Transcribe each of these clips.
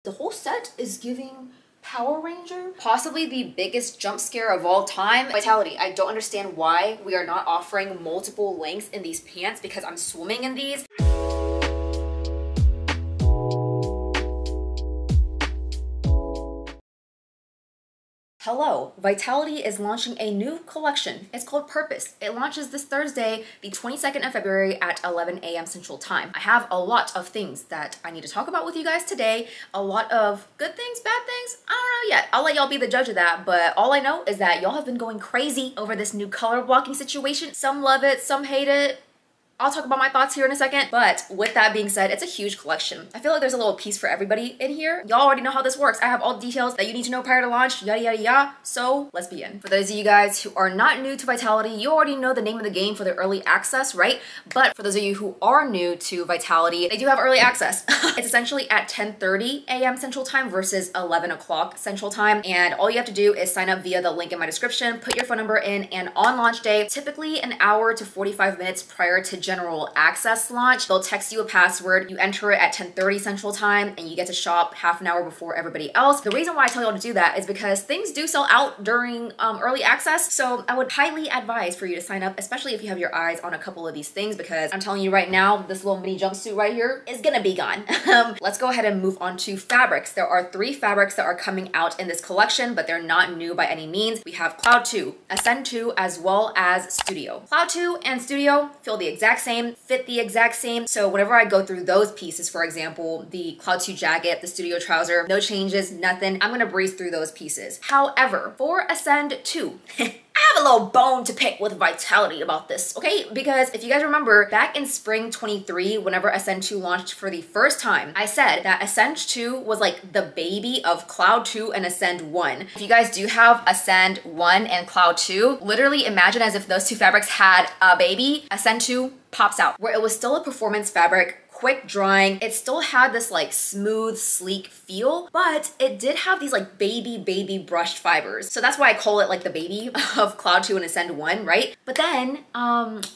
The whole set is giving Power Ranger. Possibly the biggest jump scare of all time. Vitality, I don't understand why we are not offering multiple lengths in these pants because I'm swimming in these. Hello, Vitality is launching a new collection. It's called Purpose. It launches this Thursday, the 22nd of February at 11 a.m. Central Time. I have a lot of things that I need to talk about with you guys today. A lot of good things, bad things, I don't know yet. I'll let y'all be the judge of that, but all I know is that y'all have been going crazy over this new color blocking situation. Some love it, some hate it. I'll talk about my thoughts here in a second, but with that being said, it's a huge collection. I feel like there's a little piece for everybody in here. Y'all already know how this works. I have all the details that you need to know prior to launch, yada yada yada. So let's begin. For those of you guys who are not new to Vitality, you already know the name of the game for the early access, right? But for those of you who are new to Vitality, they do have early access. It's essentially at 10:30 a.m. Central Time versus 11 o'clock Central Time. And all you have to do is sign up via the link in my description, put your phone number in, and on launch day, typically an hour to 45 minutes prior to general access launch, they'll text you a password. You enter it at 10:30 Central Time and you get to shop half an hour before everybody else. The reason why I tell y'all to do that is because things do sell out during early access. So I would highly advise for you to sign up, especially if you have your eyes on a couple of these things, because I'm telling you right now, this little mini jumpsuit right here is gonna be gone. Let's go ahead and move on to fabrics. There are 3 fabrics that are coming out in this collection, but they're not new by any means. We have Cloud 2, Ascend 2, as well as Studio. Cloud 2 and Studio feel the exact same, fit the exact same. So whenever I go through those pieces, for example, the Cloud 2 jacket, the Studio trouser, no changes, nothing. I'm gonna breeze through those pieces. However, for Ascend 2, I have a little bone to pick with Vitality about this, okay? Because if you guys remember, back in spring 23, whenever Ascend 2 launched for the first time, I said that Ascend 2 was like the baby of Cloud 2 and Ascend 1. If you guys do have Ascend 1 and Cloud 2, literally imagine as if those 2 fabrics had a baby. Ascend 2 pops out, where it was still a performance fabric, quick drying. It still had this like smooth, sleek feel, but it did have these like baby brushed fibers. So that's why I call it like the baby of Cloud 2 and Ascend 1, right? But then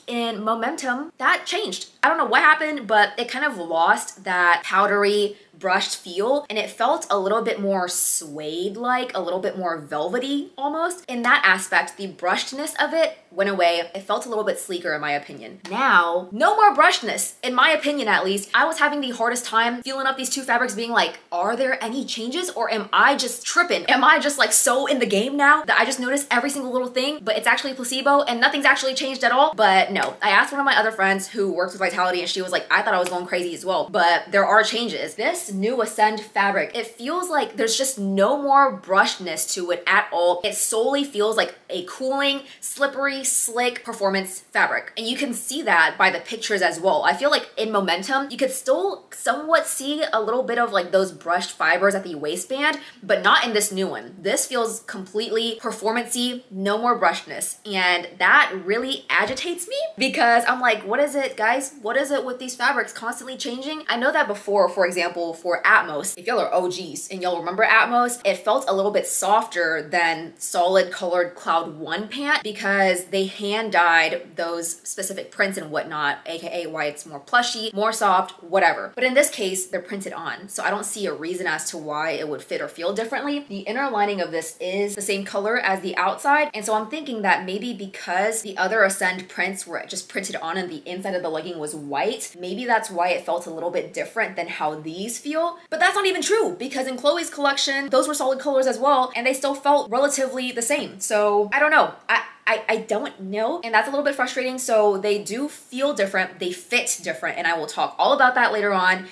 in Momentum, that changed. I don't know what happened, but it kind of lost that powdery, brushed feel, and it felt a little bit more suede-like, a little bit more velvety almost. In that aspect, the brushedness of it went away. It felt a little bit sleeker in my opinion. Now, no more brushedness, in my opinion at least. I was having the hardest time feeling up these 2 fabrics, being like, are there any changes or am I just tripping? Am I just like so in the game now that I just noticed every single little thing, but it's actually placebo and nothing's actually changed at all? But no, I asked one of my other friends who works with Vitality and she was like, I thought I was going crazy as well, but there are changes. This new Ascend fabric, it feels like there's just no more brushedness to it at all. It solely feels like a cooling, slippery, slick performance fabric. And you can see that by the pictures as well. I feel like in Momentum, you could still somewhat see a little bit of like those brushed fibers at the waistband, but not in this new one. This feels completely performance-y, no more brushedness. And that really agitates me because I'm like, what is it, guys? What is it with these fabrics constantly changing? I know that before, for example, for Atmos, if y'all are OGs and y'all remember Atmos, it felt a little bit softer than solid colored Cloud 1 pant because they hand dyed those specific prints and whatnot, aka why it's more plushy, more soft, whatever. But in this case, they're printed on, so I don't see a reason as to why it would fit or feel differently. The inner lining of this is the same color as the outside, and so I'm thinking that maybe because the other Ascend prints were just printed on and the inside of the legging was white, maybe that's why it felt a little bit different than how these feel. But that's not even true because in Chloe's collection, those were solid colors as well, and they still felt relatively the same. So I don't know. I don't know, and that's a little bit frustrating. So they do feel different, they fit different, and I will talk all about that later on,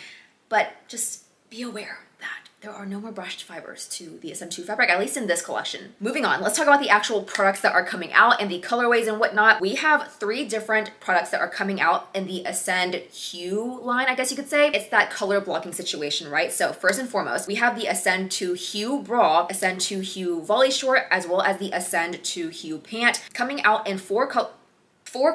but just be aware that there are no more brushed fibers to the Ascend 2 fabric, at least in this collection. Moving on, let's talk about the actual products that are coming out and the colorways and whatnot. We have 3 different products that are coming out in the Ascend Hue line, I guess you could say. It's that color blocking situation, right? So first and foremost, we have the Ascend 2 Hue bra, Ascend 2 Hue volley short, as well as the Ascend 2 Hue pant, coming out in 4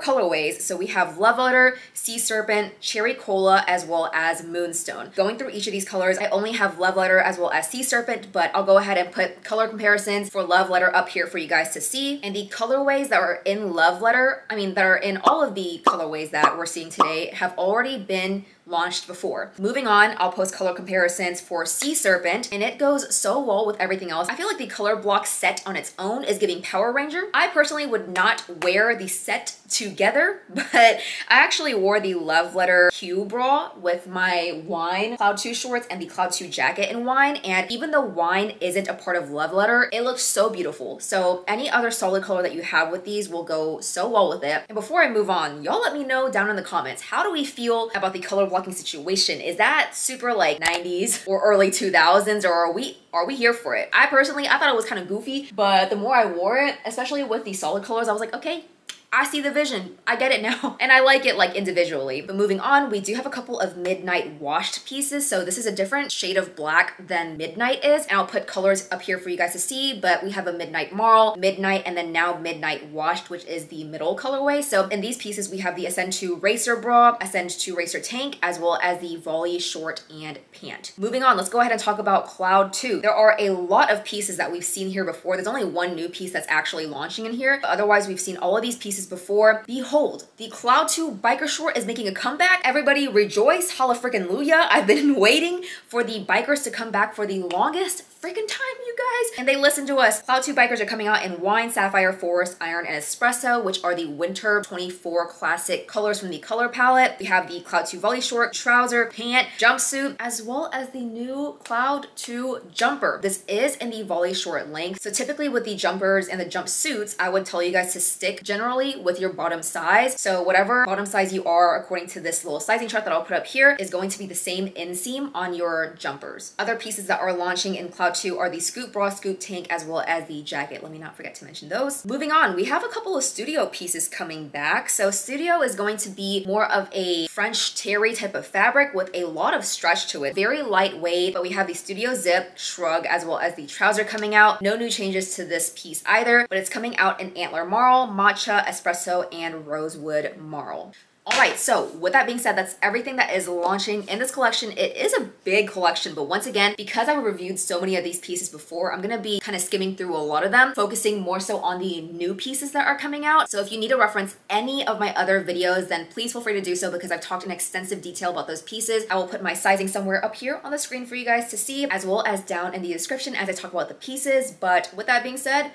colorways. So we have Love Letter, Sea Serpent, Cherry Cola, as well as Moonstone. Going through each of these colors, I only have Love Letter as well as Sea Serpent, but I'll go ahead and put color comparisons for Love Letter up here for you guys to see. And the colorways that are in Love Letter, that are in all of the colorways that we're seeing today, have already been launched before. Moving on, I'll post color comparisons for Serpent, and it goes so well with everything else. I feel like the color block set on its own is giving Power Ranger. I personally would not wear the set together, but I actually wore the Love Letter Q bra with my wine Cloud 2 shorts and the Cloud 2 jacket in wine, and even though wine isn't a part of Love Letter, it looks so beautiful. So any other solid color that you have with these will go so well with it. And before I move on, y'all let me know down in the comments, how do we feel about the color blocking situation? Is that super like 90s or early 2000s, or are we here for it? I thought it was kind of goofy, but the more I wore it, especially with the solid colors, I was like, okay, I see the vision. I get it now. And I like it like individually. But moving on, we do have a couple of midnight washed pieces. So this is a different shade of black than midnight is. And I'll put colors up here for you guys to see, but we have a midnight marl, midnight, and then now midnight washed, which is the middle colorway. So in these pieces, we have the Ascend 2 Racer bra, Ascend 2 Racer tank, as well as the Volley short and pant. Moving on, let's go ahead and talk about Cloud 2. There are a lot of pieces that we've seen here before. There's only one new piece that's actually launching in here. But otherwise, we've seen all of these pieces before. Behold, the Cloud 2 biker short is making a comeback. Everybody rejoice, holla freaking luya. I've been waiting for the bikers to come back for the longest freaking time, you guys. And they listened to us. Cloud 2 bikers are coming out in wine, sapphire, forest, iron, and espresso, which are the winter 24 classic colors from the color palette. We have the Cloud 2 volley short, trouser, pant, jumpsuit, as well as the new Cloud 2 jumper. This is in the volley short length. So typically with the jumpers and the jumpsuits, I would tell you guys to stick generally with your bottom size. So whatever bottom size you are, according to this little sizing chart that I'll put up here, is going to be the same inseam on your jumpers. Other pieces that are launching in Cloud 2 are the scoop bra, scoop tank, as well as the jacket. Let me not forget to mention those. Moving on, we have a couple of studio pieces coming back. So studio is going to be more of a French terry type of fabric with a lot of stretch to it. Very lightweight, but we have the studio zip, shrug, as well as the trouser coming out. No new changes to this piece either, but it's coming out in antler marl, matcha, espresso, and rosewood marl. All right, so with that being said, that's everything that is launching in this collection. It is a big collection, but once again, because I reviewed so many of these pieces before, I'm gonna be kind of skimming through a lot of them, focusing more so on the new pieces that are coming out. So if you need to reference any of my other videos, then please feel free to do so because I've talked in extensive detail about those pieces. I will put my sizing somewhere up here on the screen for you guys to see, as well as down in the description as I talk about the pieces. But with that being said,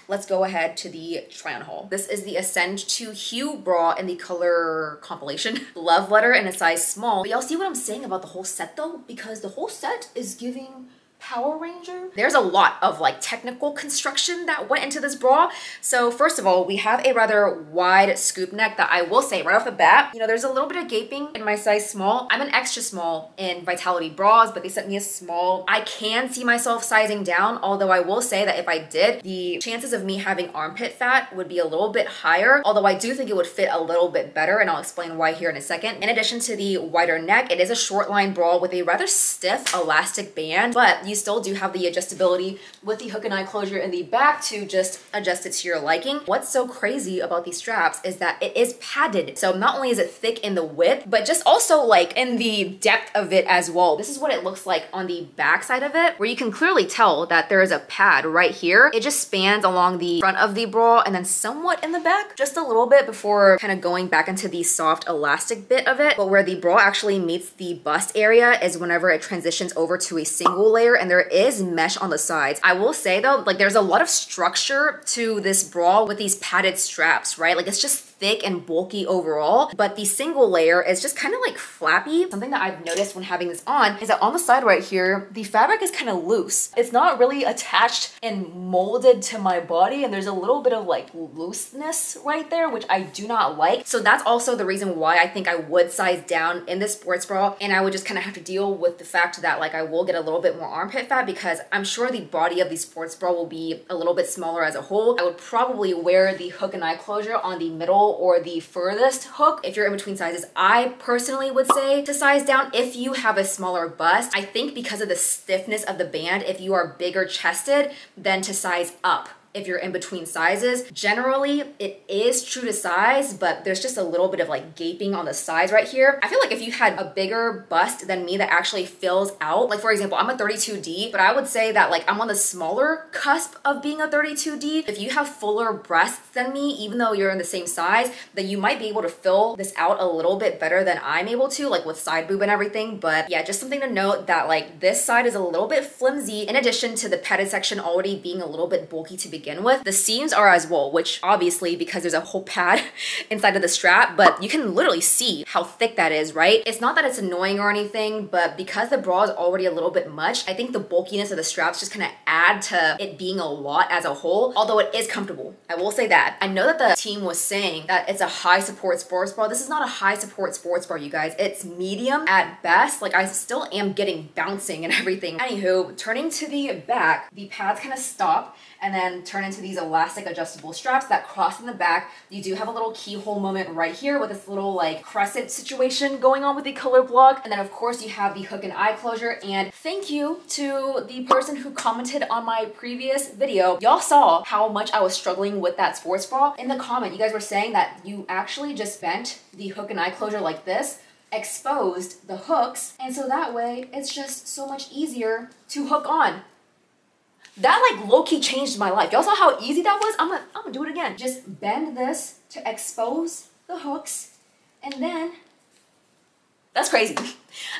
let's go ahead to the try on haul. This is the Ascend 2 Hue bra in the color compilation Love Letter in a size small. But y'all see what I'm saying about the whole set though? Because the whole set is giving Power Ranger. There's a lot of like technical construction that went into this bra. So first of all, we have a rather wide scoop neck that I will say right off the bat, you know, there's a little bit of gaping in my size small. I'm an extra small in Vitality bras, but they sent me a small. I can see myself sizing down, although I will say that if I did, the chances of me having armpit fat would be a little bit higher, although I do think it would fit a little bit better, and I'll explain why here in a second. In addition to the wider neck, it is a short line bra with a rather stiff elastic band, but you still do have the adjustability with the hook and eye closure in the back to just adjust it to your liking. What's so crazy about these straps is that it is padded. So not only is it thick in the width, but just also like in the depth of it as well. This is what it looks like on the back side of it, where you can clearly tell that there is a pad right here. It just spans along the front of the bra and then somewhat in the back, just a little bit before kind of going back into the soft elastic bit of it. But where the bra actually meets the bust area is whenever it transitions over to a single layer, and there is mesh on the sides. I will say though, like there's a lot of structure to this bra with these padded straps, right? Like it's just thick and bulky overall, but the single layer is just kind of like flappy. Something that I've noticed when having this on is that on the side right here, the fabric is kind of loose. It's not really attached and molded to my body, and there's a little bit of like looseness right there, which I do not like. So that's also the reason why I think I would size down in this sports bra, and I would just kind of have to deal with the fact that like I will get a little bit more armpit fat because I'm sure the body of the sports bra will be a little bit smaller as a whole. I would probably wear the hook and eye closure on the middle or the furthest hook if you're in between sizes. I personally would say to size down if you have a smaller bust. I think because of the stiffness of the band, if you are bigger chested, then to size up if you're in between sizes. Generally, it is true to size, but there's just a little bit of like gaping on the sides right here. I feel like if you had a bigger bust than me that actually fills out, like for example, I'm a 32D, but I would say that like I'm on the smaller cusp of being a 32D. If you have fuller breasts than me, even though you're in the same size, then you might be able to fill this out a little bit better than I'm able to, like with side boob and everything. But yeah, just something to note that like this side is a little bit flimsy, in addition to the padded section already being a little bit bulky to begin with. The seams are as well, which obviously because there's a whole pad inside of the strap, but you can literally see how thick that is, right? It's not that it's annoying or anything, but because the bra is already a little bit much, I think the bulkiness of the straps just kind of add to it being a lot as a whole, although it is comfortable. I will say that. I know that the team was saying that it's a high support sports bra. This is not a high support sports bra, you guys. It's medium at best. Like I still am getting bouncing and everything. Anywho, turning to the back, the pads kind of stop and then turn into these elastic adjustable straps that cross in the back. You do have a little keyhole moment right here with this little like crescent situation going on with the color block. And then of course you have the hook and eye closure. And thank you to the person who commented on my previous video. Y'all saw how much I was struggling with that sports bra. In the comment, you guys were saying that you actually just bent the hook and eye closure like this, exposed the hooks, and so that way it's just so much easier to hook on. That like low-key changed my life. Y'all saw how easy that was? I'm gonna do it again. Just bend this to expose the hooks, and then that's crazy.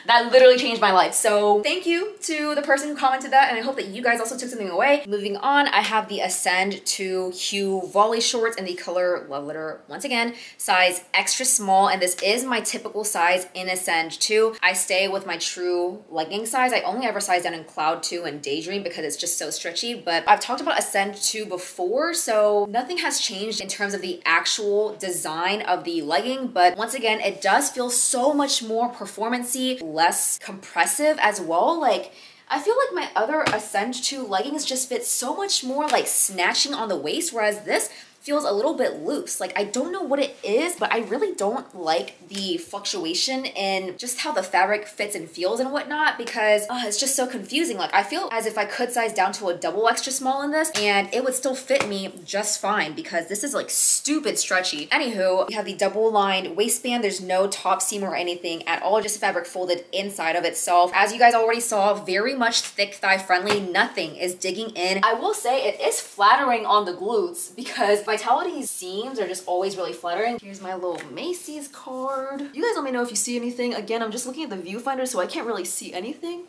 That literally changed my life. So thank you to the person who commented that, and I hope that you guys also took something away. Moving on, I have the Ascend to Hue Volley shorts in the color Love Letter, once again, size extra small, and this is my typical size in Ascend 2. I stay with my true legging size. I only ever size down in Cloud 2 and Daydream because it's just so stretchy, but I've talked about Ascend 2 before, so nothing has changed in terms of the actual design of the legging, but once again, it does feel so much more performance-y, less compressive as well. Like I feel like my other Ascend 2 leggings just fit so much more like snatching on the waist, whereas this feels a little bit loose. Like I don't know what it is, but I really don't like the fluctuation in just how the fabric fits and feels and whatnot, because it's just so confusing. Like I feel as if I could size down to a double extra small in this and it would still fit me just fine, because this is like stupid stretchy. Anywho, we have the double lined waistband. There's no top seam or anything at all, just fabric folded inside of itself. As you guys already saw, very much thick thigh friendly. Nothing is digging in. I will say it is flattering on the glutes because Vitality's seams are just always really flattering. Here's my little Macy's card. You guys let me know if you see anything. Again, I'm just looking at the viewfinder, so I can't really see anything,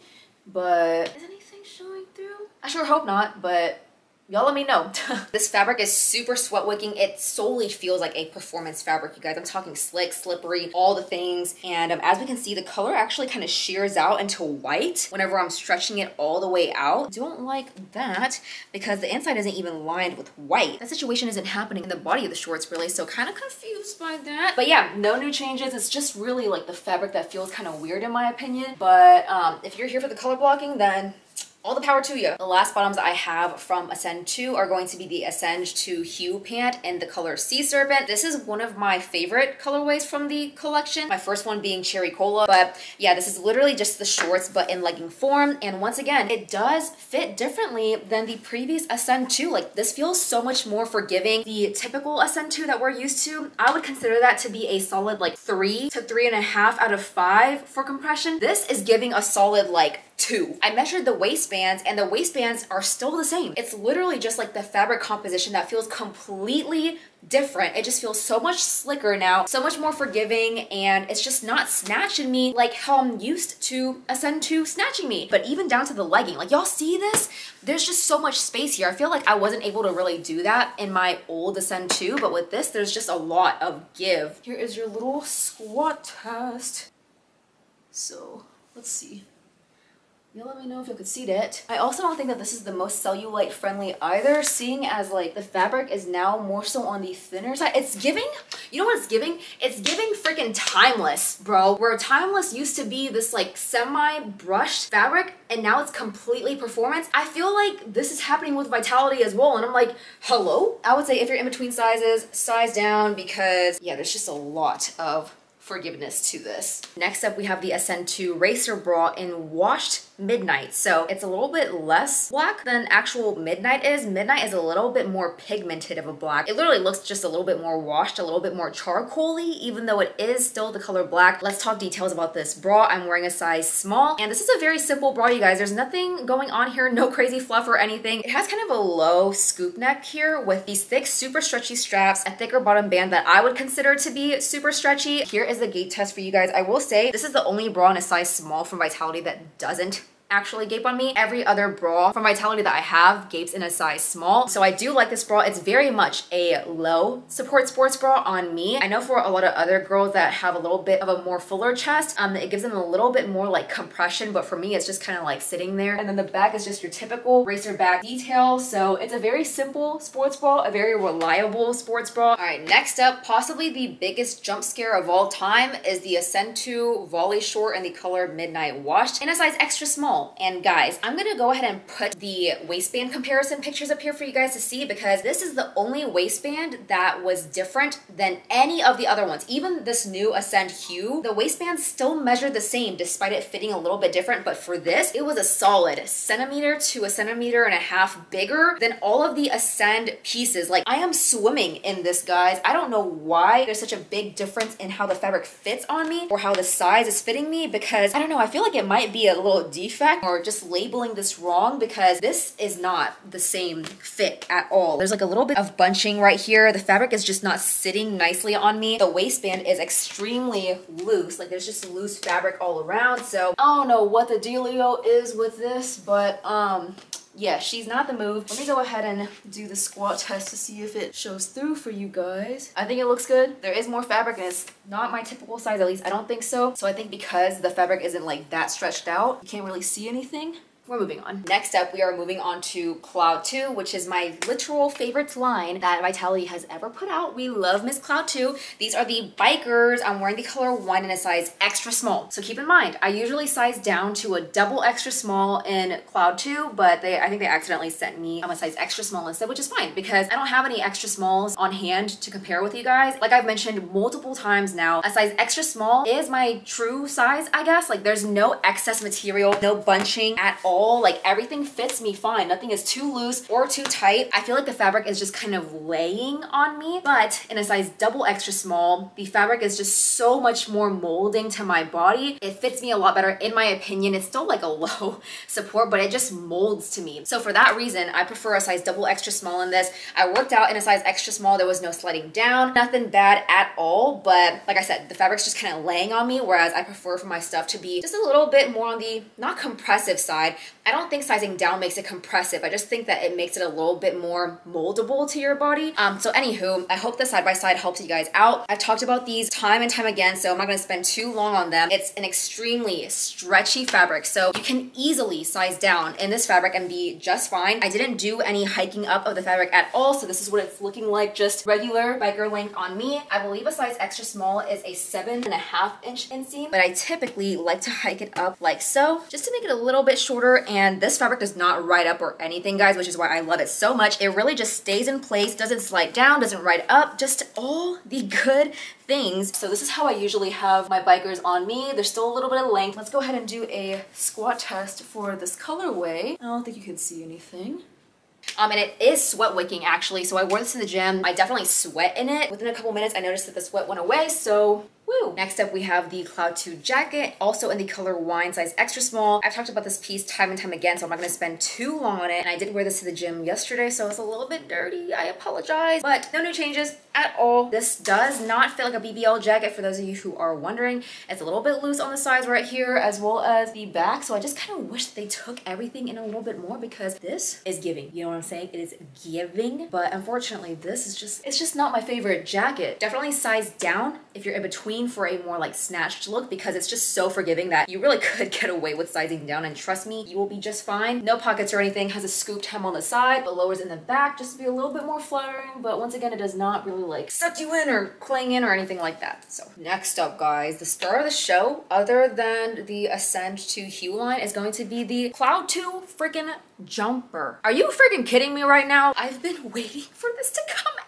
but is anything showing through? I sure hope not, but y'all let me know. This fabric is super sweat wicking. It solely feels like a performance fabric, you guys. I'm talking slick, slippery, all the things. And as we can see, the color actually kind of shears out into white whenever I'm stretching it all the way out. Don't like that because the inside isn't even lined with white. That situation isn't happening in the body of the shorts really, so kind of confused by that. But yeah, no new changes. It's just really like the fabric that feels kind of weird in my opinion. But if you're here for the color blocking, then all the power to you. The last bottoms I have from Ascend 2 are going to be the Ascend to Hue pant in the color Sea Serpent. This is one of my favorite colorways from the collection. My first one being Cherry Cola, but yeah, this is literally just the shorts but in legging form. And once again, it does fit differently than the previous Ascend 2. Like this feels so much more forgiving. The typical Ascend 2 that we're used to, I would consider that to be a solid like 3 to 3.5 out of 5 for compression. This is giving a solid like 2. I measured the waistbands and the waistbands are still the same. It's literally just like the fabric composition that feels completely different. It just feels so much slicker now, so much more forgiving, and it's just not snatching me like how I'm used to Ascend 2 snatching me. But even down to the legging, like y'all see this? There's just so much space here. I feel like I wasn't able to really do that in my old Ascend 2, but with this, there's just a lot of give. Here is your little squat test. So let's see. You'll let me know if you could see that. I also don't think that this is the most cellulite friendly either, seeing as like the fabric is now more so on the thinner side. It's giving, you know what it's giving? It's giving freaking Timeless, bro. Where Timeless used to be this like semi-brushed fabric and now it's completely performance. I feel like this is happening with Vitality as well, and I'm like, hello? I would say if you're in between sizes, size down, because yeah, there's just a lot of forgiveness to this. Next up, we have the Ascend 2 Racer Bra in washed Midnight. So it's a little bit less black than actual Midnight is. Midnight is a little bit more pigmented of a black. It literally looks just a little bit more washed, a little bit more charcoal-y, even though it is still the color black. Let's talk details about this bra. I'm wearing a size small, and this is a very simple bra, you guys. There's nothing going on here, no crazy fluff or anything. It has kind of a low scoop neck here with these thick, super stretchy straps, a thicker bottom band that I would consider to be super stretchy. Here is the gate test for you guys. I will say this is the only bra in a size small from Vitality that doesn't actually gape on me. Every other bra from Vitality that I have gapes in a size small. So I do like this bra. It's very much a low support sports bra on me. I know for a lot of other girls that have a little bit of a more fuller chest, it gives them a little bit more like compression, but for me it's just kind of like sitting there. And then the back is just your typical racer back detail. So it's a very simple sports bra, a very reliable sports bra. All right, next up, possibly the biggest jump scare of all time is the Ascend 2 Volley short in the color Midnight Washed in a size extra small. And guys, I'm gonna go ahead and put the waistband comparison pictures up here for you guys to see, because this is the only waistband that was different than any of the other ones. Even this new Ascend Hue, the waistband still measured the same despite it fitting a little bit different, but for this, it was a solid centimeter to 1.5 centimeters bigger than all of the Ascend pieces. Like, I am swimming in this, guys. I don't know why there's such a big difference in how the fabric fits on me or how the size is fitting me, because I don't know, I feel like it might be a little defect or just labeling this wrong, because this is not the same fit at all. There's like a little bit of bunching right here. The fabric is just not sitting nicely on me. The waistband is extremely loose. Like, there's just loose fabric all around. So I don't know what the dealio is with this, but yeah, she's not the move. Let me go ahead and do the squat test to see if it shows through for you guys. I think it looks good. There is more fabric and it's not my typical size, at least I don't think so. So I think because the fabric isn't like that stretched out, you can't really see anything. We're moving on. Next up, we are moving on to Cloud 2, which is my literal favorite line that Vitality has ever put out. We love Miss Cloud 2. These are the bikers. I'm wearing the color 1 in a size extra small. So keep in mind, I usually size down to a double extra small in Cloud 2, but I think they accidentally sent me a size extra small instead, which is fine because I don't have any extra smalls on hand to compare with you guys. Like I've mentioned multiple times now, a size extra small is my true size, I guess. Like, there's no excess material, no bunching at all. Like, everything fits me fine. Nothing is too loose or too tight. I feel like the fabric is just kind of laying on me, but in a size double extra small, the fabric is just so much more molding to my body. It fits me a lot better in my opinion. It's still like a low support, but it just molds to me. So for that reason, I prefer a size double extra small in this. I worked out in a size extra small. There was no sliding down, nothing bad at all. But like I said, the fabric's just kind of laying on me, whereas I prefer for my stuff to be just a little bit more on the not compressive side. I don't think sizing down makes it compressive. I just think that it makes it a little bit more moldable to your body. So anywho, I hope the side-by-side helps you guys out. I've talked about these time and time again, so I'm not gonna spend too long on them. It's an extremely stretchy fabric, so you can easily size down in this fabric and be just fine. I didn't do any hiking up of the fabric at all, so this is what it's looking like, just regular biker length on me. I believe a size extra small is a 7.5 inch inseam, but I typically like to hike it up like so, just to make it a little bit shorter. And this fabric does not ride up or anything, guys, which is why I love it so much. It really just stays in place, doesn't slide down, doesn't ride up, just all the good things. So this is how I usually have my bikers on me. There's still a little bit of length. Let's go ahead and do a squat test for this colorway. I don't think you can see anything. And it is sweat wicking actually, so I wore this to the gym. I definitely sweat in it. Within a couple minutes, I noticed that the sweat went away, so woo. Next up, we have the Cloud 2 jacket, also in the color wine, size extra small. I've talked about this piece time and time again, so I'm not gonna spend too long on it. And I did wear this to the gym yesterday, so it's a little bit dirty. I apologize, but no new changes at all. This does not feel like a BBL jacket for those of you who are wondering. It's a little bit loose on the sides right here as well as the back, so I just kind of wish they took everything in a little bit more because this is giving, you know what I'm saying? It is giving, but unfortunately this is just, it's just not my favorite jacket. Definitely size down if you're in between for a more like snatched look because it's just so forgiving that you really could get away with sizing down, and trust me, you will be just fine. No pockets or anything, has a scooped hem on the side, but lowers in the back just to be a little bit more flattering, but once again, it does not really like suck you in or cling in or anything like that. So next up, guys, the star of the show, other than the Ascend 2 Hue line, is going to be the Cloud 2 freaking jumper. Are you freaking kidding me right now? I've been waiting for this to come out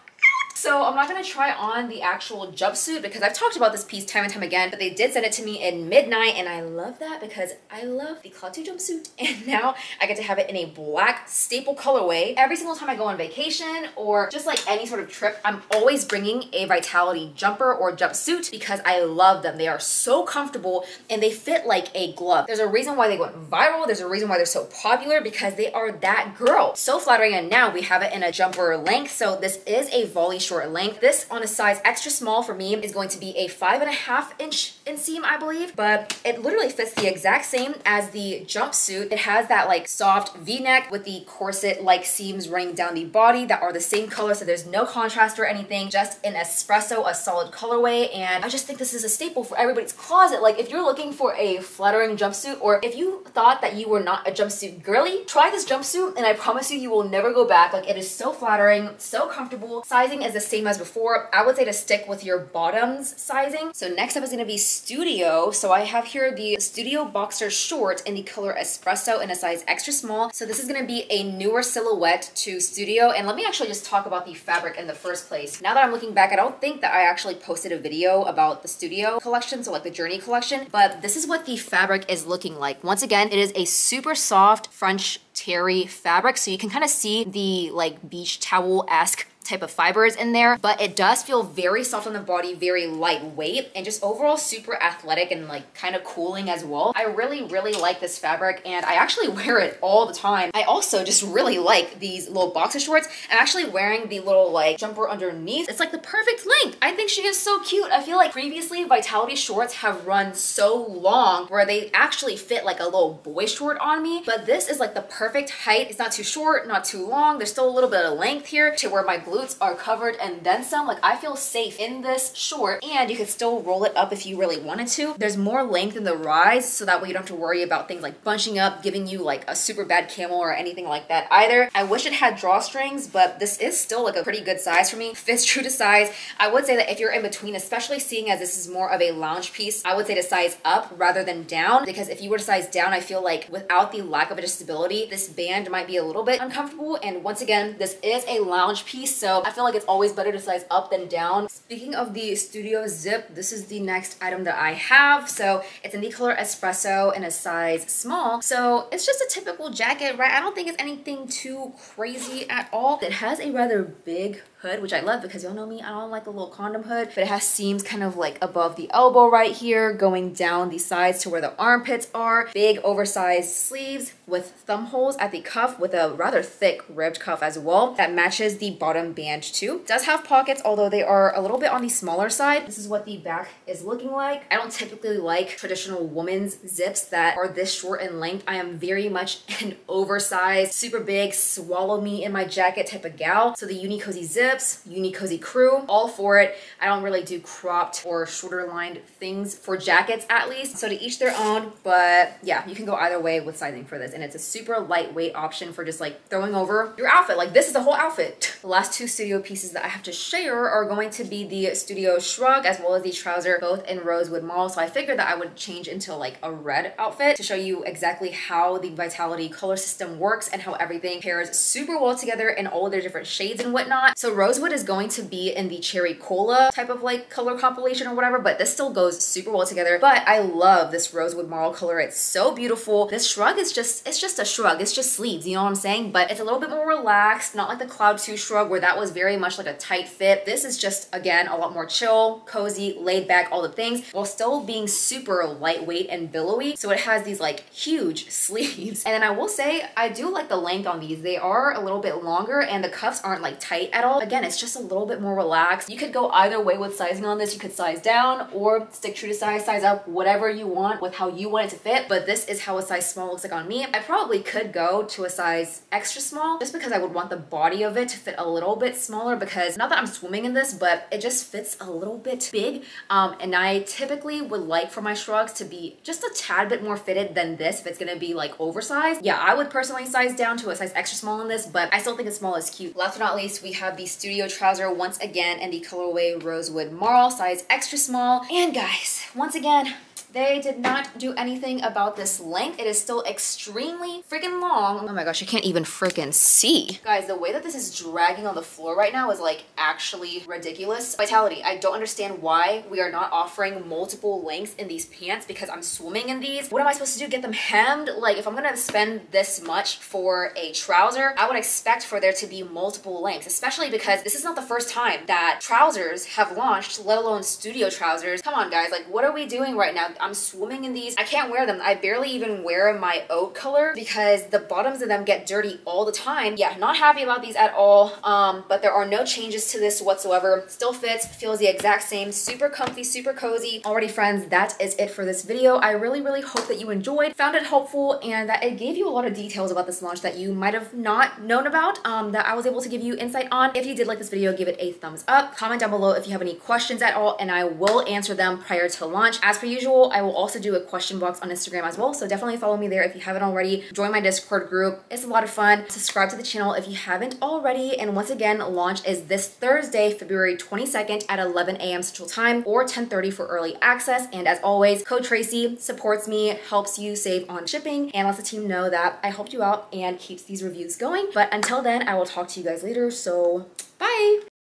So I'm not gonna try on the actual jumpsuit because I've talked about this piece time and time again, but they did send it to me in midnight, and I love that because I love the colleciton jumpsuit, and now I get to have it in a black staple colorway. Every single time I go on vacation or just like any sort of trip, I'm always bringing a Vitality jumper or jumpsuit because I love them. They are so comfortable and they fit like a glove. There's a reason why they went viral. There's a reason why they're so popular, because they are that girl. So flattering, and now we have it in a jumper length. So this is a Volley short length. This on a size extra small for me is going to be a 5.5 inch inseam, I believe, but it literally fits the exact same as the jumpsuit. It has that like soft V-neck with the corset-like seams running down the body that are the same color, so there's no contrast or anything, just an espresso, a solid colorway, and I just think this is a staple for everybody's closet. Like if you're looking for a flattering jumpsuit, or if you thought that you were not a jumpsuit girly, try this jumpsuit and I promise you, you will never go back. Like it is so flattering, so comfortable. Sizing is the same as before. I would say to stick with your bottoms sizing. So next up is gonna be Studio. So I have here the Studio Boxer Short in the color Espresso in a size extra small. So this is gonna be a newer silhouette to Studio. And let me actually just talk about the fabric in the first place. Now that I'm looking back, I don't think that I actually posted a video about the Studio collection, so like the Journey collection, but this is what the fabric is looking like. Once again, it is a super soft French terry fabric, so you can kind of see the like beach towel-esque type of fibers in there, but it does feel very soft on the body, very lightweight, and just overall super athletic and like kind of cooling as well. I really like this fabric, and I actually wear it all the time. I also just really like these little boxer shorts. I'm actually wearing the little like jumper underneath. It's like the perfect length. I think she is so cute. I feel like previously Vitality shorts have run so long where they actually fit like a little boy short on me, but this is like the perfect height. It's not too short, not too long. There's still a little bit of length here to where my glutes are covered and then some. Like I feel safe in this short, and you could still roll it up if you really wanted to. There's more length in the rise, so that way you don't have to worry about things like bunching up, giving you like a super bad camel or anything like that either. I wish it had drawstrings, but this is still like a pretty good size for me. Fits true to size. I would say that if you're in between, especially seeing as this is more of a lounge piece, I would say to size up rather than down, because if you were to size down, I feel like without the lack of adjustability, this band might be a little bit uncomfortable. And once again, this is a lounge piece, so I feel like it's always better to size up than down. Speaking of the Studio zip, this is the next item that I have. So it's in the color Espresso in a size small. So it's just a typical jacket, right? I don't think it's anything too crazy at all. It has a rather big hood, which I love because y'all know me, I don't like a little condom hood, but it has seams kind of like above the elbow right here, going down the sides to where the armpits are. Big oversized sleeves with thumb holes at the cuff with a rather thick ribbed cuff as well that matches the bottom band too. It does have pockets, although they are a little bit on the smaller side. This is what the back is looking like. I don't typically like traditional women's zips that are this short in length. I am very much an oversized, super big, swallow me in my jacket type of gal. So the Uni Cozy zips, Uni Cozy crew, all for it. I don't really do cropped or shorter lined things for jackets, at least. So to each their own, but yeah, you can go either way with sizing for this. And it's a super lightweight option for just like throwing over your outfit. Like this is a whole outfit. The last two Studio pieces that I have to share are going to be the Studio Shrug as well as the trouser, both in Rosewood Marl. So I figured that I would change into like a red outfit to show you exactly how the Vitality color system works and how everything pairs super well together in all of their different shades and whatnot. So Rosewood is going to be in the cherry cola type of like color compilation or whatever, but this still goes super well together. But I love this Rosewood Marl color. It's so beautiful. This shrug is just, it's just a shrug. It's just sleeves, you know what I'm saying? But it's a little bit more relaxed, not like the Cloud 2 shrug where that was very much like a tight fit. This is just, again, a lot more chill, cozy, laid back, all the things, while still being super lightweight and billowy. So it has these like huge sleeves. And then I will say, I do like the length on these. They are a little bit longer and the cuffs aren't like tight at all. Again, it's just a little bit more relaxed. You could go either way with sizing on this. You could size down or stick true to size up, whatever you want with how you want it to fit. But this is how a size small looks like on me. I probably could go to a size extra small just because I would want the body of it to fit a little bit smaller, because not that I'm swimming in this, but it just fits a little bit big. And I typically would like for my shrugs to be just a tad bit more fitted than this if it's gonna be like oversized. Yeah, I would personally size down to a size extra small in this, but I still think a small is cute. Last but not least, we have the Studio trouser once again in the colorway Rosewood Marl, size extra small. And guys, once again, They did not do anything about this length. It is still extremely freaking long. Oh my gosh, I can't even freaking see. Guys, the way that this is dragging on the floor right now is like actually ridiculous. Vitality, I don't understand why we are not offering multiple lengths in these pants because I'm swimming in these. What am I supposed to do? Get them hemmed? Like if I'm gonna spend this much for a trouser, I would expect for there to be multiple lengths, especially because this is not the first time that trousers have launched, let alone studio trousers. Come on guys, like what are we doing right now? I'm swimming in these. I can't wear them. I barely even wear my oat color because the bottoms of them get dirty all the time. Yeah, not happy about these at all. But there are no changes to this whatsoever. Still fits, feels the exact same. Super comfy, super cozy. Alrighty friends, that is it for this video. I really hope that you enjoyed, found it helpful, and that it gave you a lot of details about this launch that you might have not known about, that I was able to give you insight on. If you did like this video, give it a thumbs up. Comment down below if you have any questions at all, and I will answer them prior to launch. As per usual, I will also do a question box on Instagram as well, so definitely follow me there if you haven't already. Join my Discord group. It's a lot of fun. Subscribe to the channel if you haven't already, and once again, launch is this Thursday, February 22nd at 11 a.m. Central Time or 10:30 for early access. And as always, code Tracy supports me, helps you save on shipping, and lets the team know that I helped you out and keeps these reviews going. But until then, I will talk to you guys later, so bye!